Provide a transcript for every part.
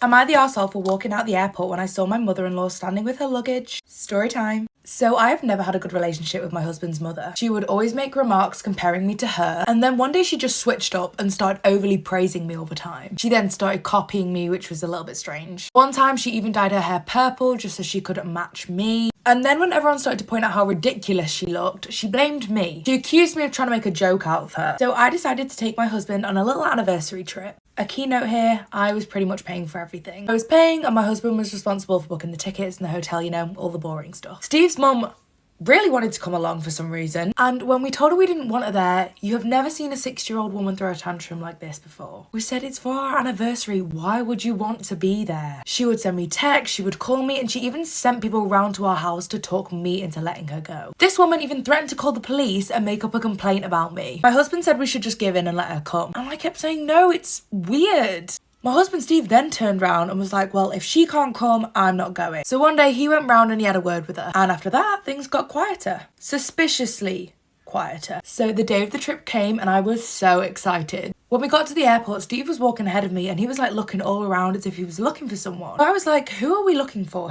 Am I the arsehole for walking out the airport when I saw my mother-in-law standing with her luggage? Story time. So I've never had a good relationship with my husband's mother. She would always make remarks comparing me to her, and then one day she just switched up and started overly praising me all the time. She then started copying me, which was a little bit strange. One time she even dyed her hair purple just so she couldn't match me. And then when everyone started to point out how ridiculous she looked, she blamed me. She accused me of trying to make a joke out of her. So I decided to take my husband on a little anniversary trip. A keynote here, I was pretty much paying for everything. I was paying and my husband was responsible for booking the tickets and the hotel, you know, all the boring stuff. Steve's mum really wanted to come along for some reason, and when we told her we didn't want her there, you have never seen a 6-year-old woman throw a tantrum like this before. We said it's for our anniversary, why would you want to be there? She would send me texts, she would call me, and she even sent people round to our house to talk me into letting her go. This woman even threatened to call the police and make up a complaint about me. My husband said we should just give in and let her come, and I kept saying no, it's weird. My husband Steve then turned round and was like, well, if she can't come, I'm not going. So one day he went round and he had a word with her. And after that, things got quieter. Suspiciously quieter. So the day of the trip came and I was so excited. When we got to the airport, Steve was walking ahead of me and he was like looking all around as if he was looking for someone. So I was like, who are we looking for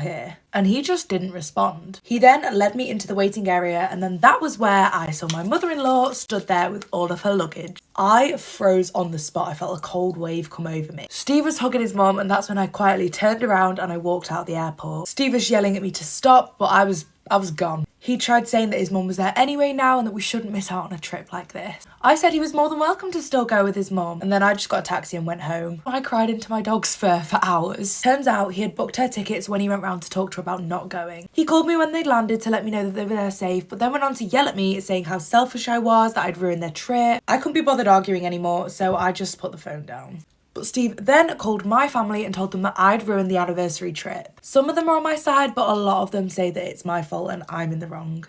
here? And he just didn't respond. He then led me into the waiting area, and then that was where I saw my mother-in-law stood there with all of her luggage. I froze on the spot. I felt a cold wave come over me. Steve was hugging his mom, and that's when I quietly turned around and I walked out the airport. Steve was yelling at me to stop, but I was gone. He tried saying that his mum was there anyway now and that we shouldn't miss out on a trip like this. I said he was more than welcome to still go with his mum, and then I just got a taxi and went home. I cried into my dog's fur for hours. Turns out he had booked her tickets when he went round to talk to her about not going. He called me when they'd landed to let me know that they were there safe, but then went on to yell at me saying how selfish I was, that I'd ruined their trip. I couldn't be bothered arguing anymore, so I just put the phone down. But Steve then called my family and told them that I'd ruined the anniversary trip. Some of them are on my side, but a lot of them say that it's my fault and I'm in the wrong.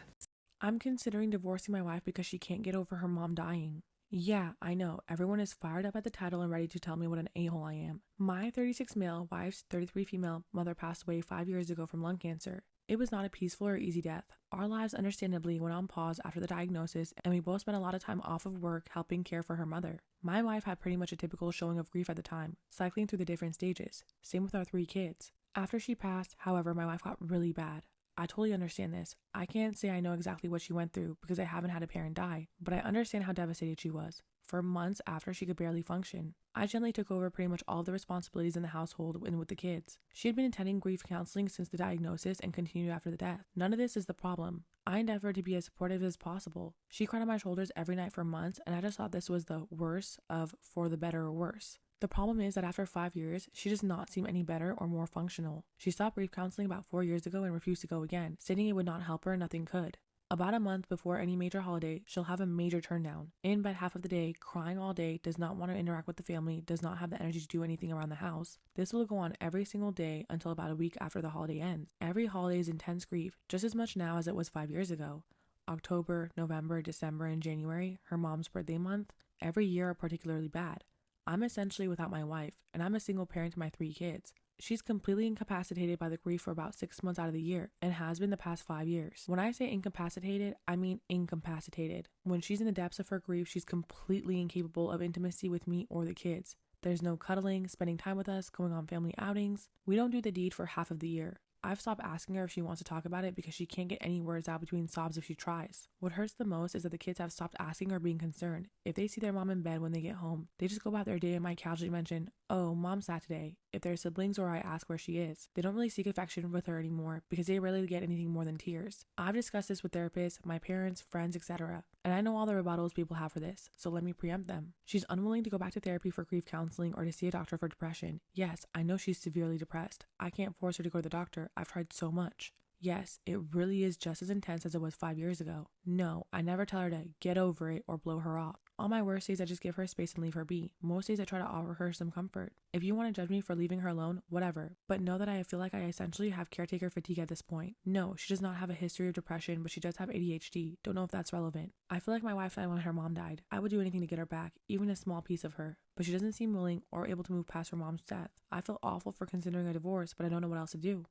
I'm considering divorcing my wife because she can't get over her mom dying. Yeah, I know, everyone is fired up at the title and ready to tell me what an a-hole I am. My 36 male, wife's 33 female mother passed away 5 years ago from lung cancer. It was not a peaceful or easy death. Our lives understandably went on pause after the diagnosis, and we both spent a lot of time off of work helping care for her mother. My wife had pretty much a typical showing of grief at the time, cycling through the different stages. Same with our 3 kids. After she passed, however, my wife got really bad. I totally understand this. I can't say I know exactly what she went through because I haven't had a parent die, but I understand how devastated she was. For months after, she could barely function. I gently took over pretty much all the responsibilities in the household and with the kids. She had been attending grief counseling since the diagnosis and continued after the death. None of this is the problem. I endeavored to be as supportive as possible. She cried on my shoulders every night for months, and I just thought this was the worst of for the better or worse. The problem is that after 5 years, she does not seem any better or more functional. She stopped grief counseling about 4 years ago and refused to go again, stating it would not help her and nothing could. About a month before any major holiday, she'll have a major turndown. In bed half of the day, crying all day, does not want to interact with the family, does not have the energy to do anything around the house. This will go on every single day until about a week after the holiday ends. Every holiday is intense grief, just as much now as it was 5 years ago. October, November, December, and January, her mom's birthday month, every year are particularly bad. I'm essentially without my wife, and I'm a single parent to my 3 kids. She's completely incapacitated by the grief for about 6 months out of the year, and has been the past 5 years. When I say incapacitated, I mean incapacitated. When she's in the depths of her grief, she's completely incapable of intimacy with me or the kids. There's no cuddling, spending time with us, going on family outings. We don't do the deed for half of the year. I've stopped asking her if she wants to talk about it because she can't get any words out between sobs if she tries. What hurts the most is that the kids have stopped asking or being concerned. If they see their mom in bed when they get home, they just go about their day and might casually mention, "Oh, mom's sad today," if they're siblings or I ask where she is. They don't really seek affection with her anymore because they rarely get anything more than tears. I've discussed this with therapists, my parents, friends, etc. And I know all the rebuttals people have for this, so let me preempt them. She's unwilling to go back to therapy for grief counseling or to see a doctor for depression. Yes, I know she's severely depressed. I can't force her to go to the doctor. I've tried so much. Yes, it really is just as intense as it was 5 years ago. No, I never tell her to get over it or blow her off. On my worst days, I just give her space and leave her be. Most days, I try to offer her some comfort. If you want to judge me for leaving her alone, whatever. But know that I feel like I essentially have caretaker fatigue at this point. No, she does not have a history of depression, but she does have ADHD. Don't know if that's relevant. I feel like my wife died when her mom died. I would do anything to get her back, even a small piece of her. But she doesn't seem willing or able to move past her mom's death. I feel awful for considering a divorce, but I don't know what else to do.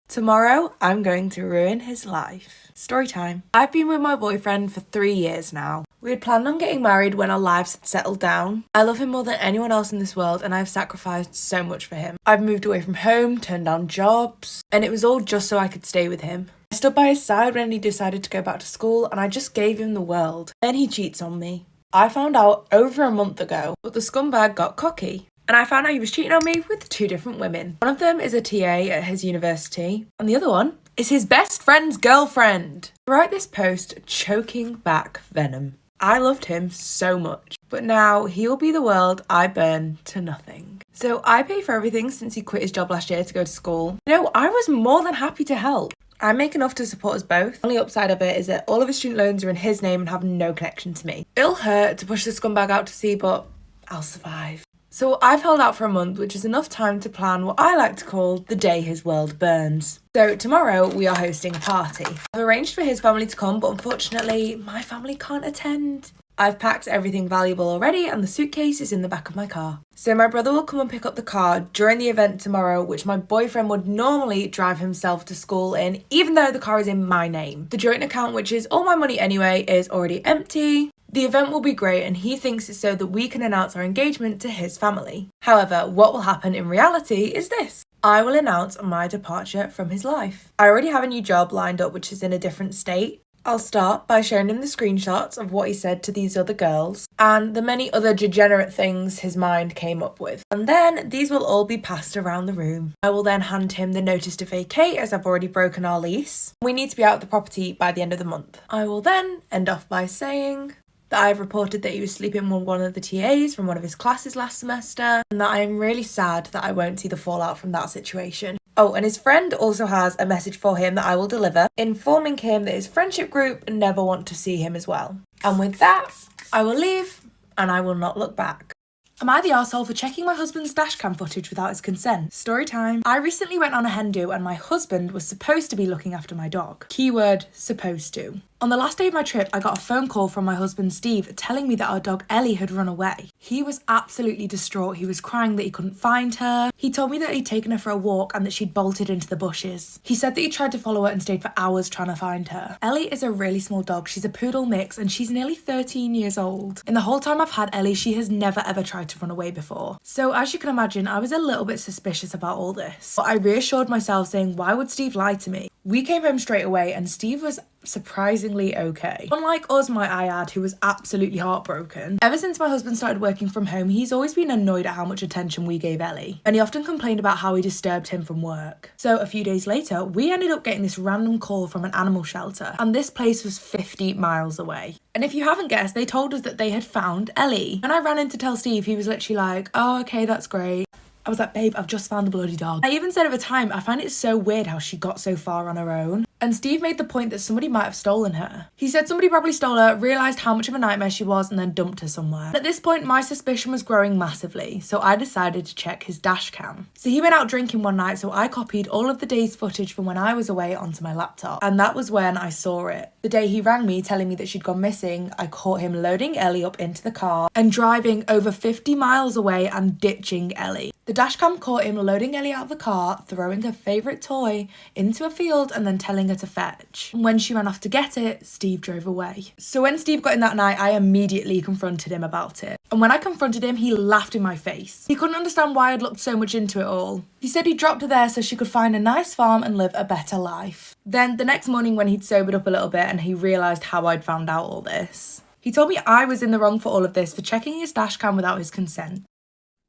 Tomorrow, I'm going to ruin his life. Story time. I've been with my boyfriend for 3 years now. We had planned on getting married when our lives had settled down. I love him more than anyone else in this world and I've sacrificed so much for him. I've moved away from home, turned down jobs, and it was all just so I could stay with him. I stood by his side when he decided to go back to school and I just gave him the world. Then he cheats on me. I found out over a month ago, but the scumbag got cocky. And I found out he was cheating on me with 2 different women. One of them is a TA at his university, and the other one is his best friend's girlfriend. I write this post choking back venom. I loved him so much, but now he will be the world I burn to nothing. So I pay for everything since he quit his job last year to go to school. I was more than happy to help. I make enough to support us both. The only upside of it is that all of his student loans are in his name and have no connection to me. It'll hurt to push the scumbag out to sea, but I'll survive. So I've held out for a month, which is enough time to plan what I like to call the day his world burns. So tomorrow we are hosting a party. I've arranged for his family to come, but unfortunately my family can't attend. I've packed everything valuable already and the suitcase is in the back of my car. So my brother will come and pick up the car during the event tomorrow, which my boyfriend would normally drive himself to school in, even though the car is in my name. The joint account, which is all my money anyway, is already empty. The event will be great and he thinks it's so that we can announce our engagement to his family. However, what will happen in reality is this. I will announce my departure from his life. I already have a new job lined up which is in a different state. I'll start by showing him the screenshots of what he said to these other girls and the many other degenerate things his mind came up with. And then these will all be passed around the room. I will then hand him the notice to vacate as I've already broken our lease. We need to be out of the property by the end of the month. I will then end off by saying that I've reported that he was sleeping with one of the TAs from one of his classes last semester, and that I am really sad that I won't see the fallout from that situation. Oh, and his friend also has a message for him that I will deliver, informing him that his friendship group never want to see him as well. And with that, I will leave, and I will not look back. Am I the arsehole for checking my husband's dashcam footage without his consent? Story time. I recently went on a hen do and my husband was supposed to be looking after my dog. Keyword, supposed to. On the last day of my trip, I got a phone call from my husband Steve telling me that our dog Ellie had run away. He was absolutely distraught. He was crying that he couldn't find her. He told me that he'd taken her for a walk and that she'd bolted into the bushes. He said that he tried to follow her and stayed for hours trying to find her. Ellie is a really small dog. She's a poodle mix and she's nearly 13 years old. In the whole time I've had Ellie, she has never ever tried to run away before. So as you can imagine, I was a little bit suspicious about all this. But I reassured myself saying, why would Steve lie to me? We came home straight away and Steve was surprisingly okay. Unlike us, might I add, who was absolutely heartbroken. Ever since my husband started working from home, he's always been annoyed at how much attention we gave Ellie, and he often complained about how we disturbed him from work. So a few days later, we ended up getting this random call from an animal shelter, and this place was 50 miles away. And if you haven't guessed, they told us that they had found Ellie. When I ran in to tell Steve, he was literally like, oh, okay, that's great. I was like, babe, I've just found the bloody dog. I even said at the time, I find it so weird how she got so far on her own. And Steve made the point that somebody might have stolen her. He said somebody probably stole her, realised how much of a nightmare she was, and then dumped her somewhere. At this point, my suspicion was growing massively, so I decided to check his dash cam. So he went out drinking one night, so I copied all of the day's footage from when I was away onto my laptop. And that was when I saw it. The day he rang me telling me that she'd gone missing, I caught him loading Ellie up into the car and driving over 50 miles away and ditching Ellie. The dashcam caught him loading Ellie out of the car, throwing her favourite toy into a field and then telling her to fetch. When she ran off to get it, Steve drove away. So when Steve got in that night, I immediately confronted him about it. And when I confronted him, he laughed in my face. He couldn't understand why I'd looked so much into it all. He said he dropped her there so she could find a nice farm and live a better life. Then the next morning when he'd sobered up a little bit and he realised how I'd found out all this, he told me I was in the wrong for all of this, for checking his dashcam without his consent.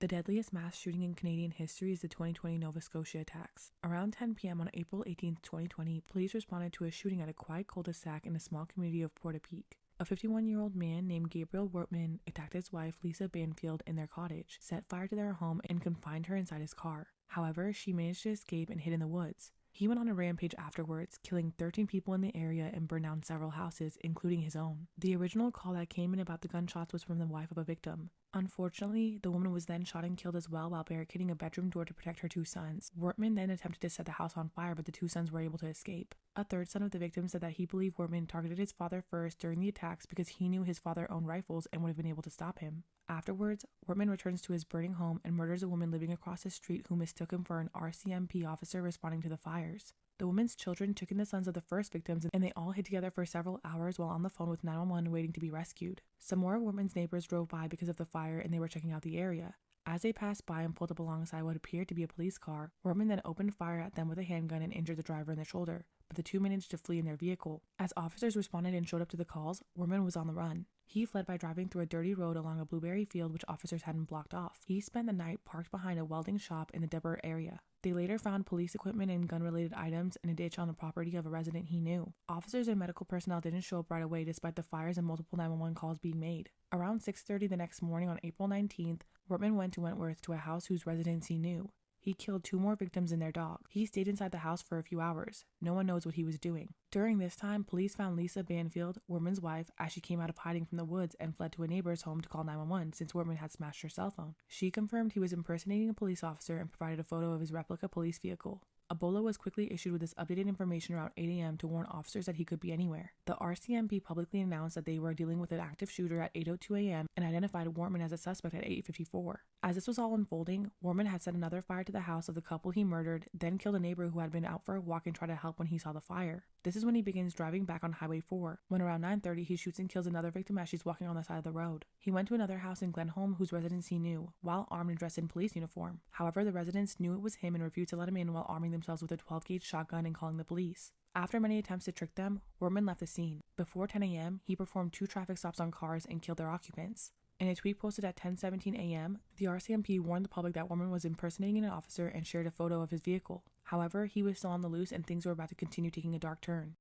The deadliest mass shooting in Canadian history is the 2020 Nova Scotia attacks. Around 10 p.m. on April 18, 2020, police responded to a shooting at a quiet cul-de-sac in the small community of Portapique. A 51-year-old man named Gabriel Wortman attacked his wife Lisa Banfield in their cottage, set fire to their home, and confined her inside his car. However, she managed to escape and hid in the woods. He went on a rampage afterwards, killing 13 people in the area and burned down several houses, including his own. The original call that came in about the gunshots was from the wife of a victim. Unfortunately, the woman was then shot and killed as well while barricading a bedroom door to protect her 2 sons. Wortman then attempted to set the house on fire, but the 2 sons were able to escape. A third son of the victim said that he believed Wortman targeted his father first during the attacks because he knew his father owned rifles and would have been able to stop him. Afterwards, Wortman returns to his burning home and murders a woman living across the street who mistook him for an RCMP officer responding to the fires. The woman's children took in the sons of the first victims, and they all hid together for several hours while on the phone with 911 waiting to be rescued. Some more of Wortman's neighbors drove by because of the fire, and they were checking out the area. As they passed by and pulled up alongside what appeared to be a police car, Wortman then opened fire at them with a handgun and injured the driver in the shoulder, but the two managed to flee in their vehicle. As officers responded and showed up to the calls, Wortman was on the run. He fled by driving through a dirty road along a blueberry field which officers hadn't blocked off. He spent the night parked behind a welding shop in the Deborah area. They later found police equipment and gun-related items in a ditch on the property of a resident he knew. Officers and medical personnel didn't show up right away despite the fires and multiple 911 calls being made. Around 6:30 the next morning on April 19th, Wortman went to Wentworth to a house whose residents he knew. He killed 2 more victims and their dog. He stayed inside the house for a few hours. No one knows what he was doing. During this time, police found Lisa Banfield, Wortman's wife, as she came out of hiding from the woods and fled to a neighbor's home to call 911 since Wortman had smashed her cell phone. She confirmed he was impersonating a police officer and provided a photo of his replica police vehicle. A bolo was quickly issued with this updated information around 8 a.m. to warn officers that he could be anywhere. The RCMP publicly announced that they were dealing with an active shooter at 8:02 a.m. and identified Wortman as a suspect at 8:54. As this was all unfolding, Wortman had set another fire to the house of the couple he murdered, then killed a neighbor who had been out for a walk and tried to help when he saw the fire. This is when he begins driving back on Highway 4. When around 9:30, he shoots and kills another victim as she's walking on the side of the road. He went to another house in Glenholm whose residents he knew, while armed and dressed in police uniform. However, the residents knew it was him and refused to let him in while arming themselves with a 12-gauge shotgun and calling the police. After many attempts to trick them, Wortman left the scene. Before 10 a.m., he performed 2 traffic stops on cars and killed their occupants. In a tweet posted at 10:17 a.m., the RCMP warned the public that Wortman was impersonating an officer and shared a photo of his vehicle. However, he was still on the loose and things were about to continue taking a dark turn.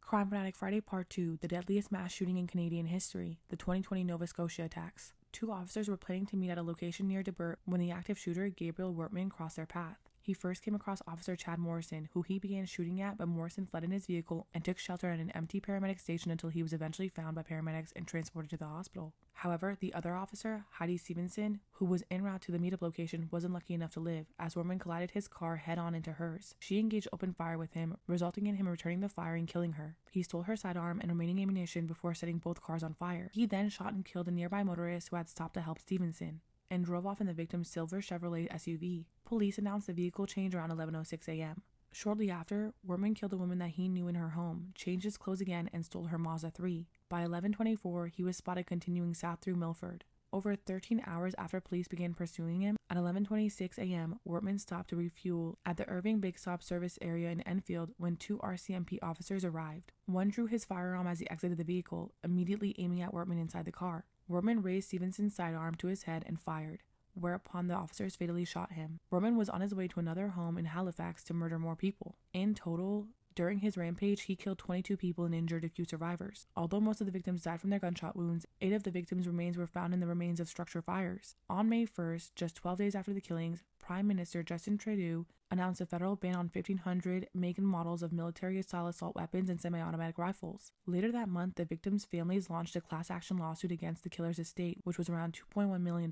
Crime Fanatic Friday Part 2, the deadliest mass shooting in Canadian history, the 2020 Nova Scotia attacks. 2 officers were planning to meet at a location near Deborah when the active shooter, Gabriel Wortman, crossed their path. He first came across Officer Chad Morrison, who he began shooting at, but Morrison fled in his vehicle and took shelter at an empty paramedic station until he was eventually found by paramedics and transported to the hospital. However, the other officer, Heidi Stevenson, who was en route to the meetup location, wasn't lucky enough to live, as Wortman collided his car head-on into hers. She engaged open fire with him, resulting in him returning the fire and killing her. He stole her sidearm and remaining ammunition before setting both cars on fire. He then shot and killed a nearby motorist who had stopped to help Stevenson, and drove off in the victim's silver Chevrolet SUV. Police announced the vehicle change around 11:06 a.m. Shortly after, Wortman killed a woman that he knew in her home, changed his clothes again, and stole her Mazda 3. By 11:24, he was spotted continuing south through Milford. Over 13 hours after police began pursuing him, at 11:26 a.m., Wortman stopped to refuel at the Irving Big Stop service area in Enfield when 2 RCMP officers arrived. One drew his firearm as he exited the vehicle, immediately aiming at Wortman inside the car. Wortman raised Stevenson's sidearm to his head and fired, whereupon the officers fatally shot him. Wortman was on his way to another home in Halifax to murder more people. In total, during his rampage, he killed 22 people and injured a few survivors. Although most of the victims died from their gunshot wounds, 8 of the victims' remains were found in the remains of structure fires. On May 1st, just 12 days after the killings, Prime Minister Justin Trudeau announced a federal ban on 1,500 make and models of military-style assault weapons and semi-automatic rifles. Later that month, the victims' families launched a class action lawsuit against the killer's estate, which was around $2.1 million.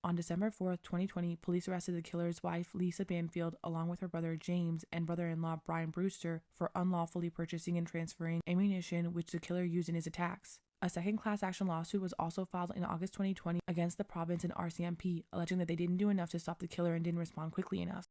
On December 4th, 2020, police arrested the killer's wife, Lisa Banfield, along with her brother James and brother-in-law Brian Brewster, for unlawfully purchasing and transferring ammunition which the killer used in his attacks. A second class action lawsuit was also filed in August 2020 against the province and RCMP, alleging that they didn't do enough to stop the killer and didn't respond quickly enough.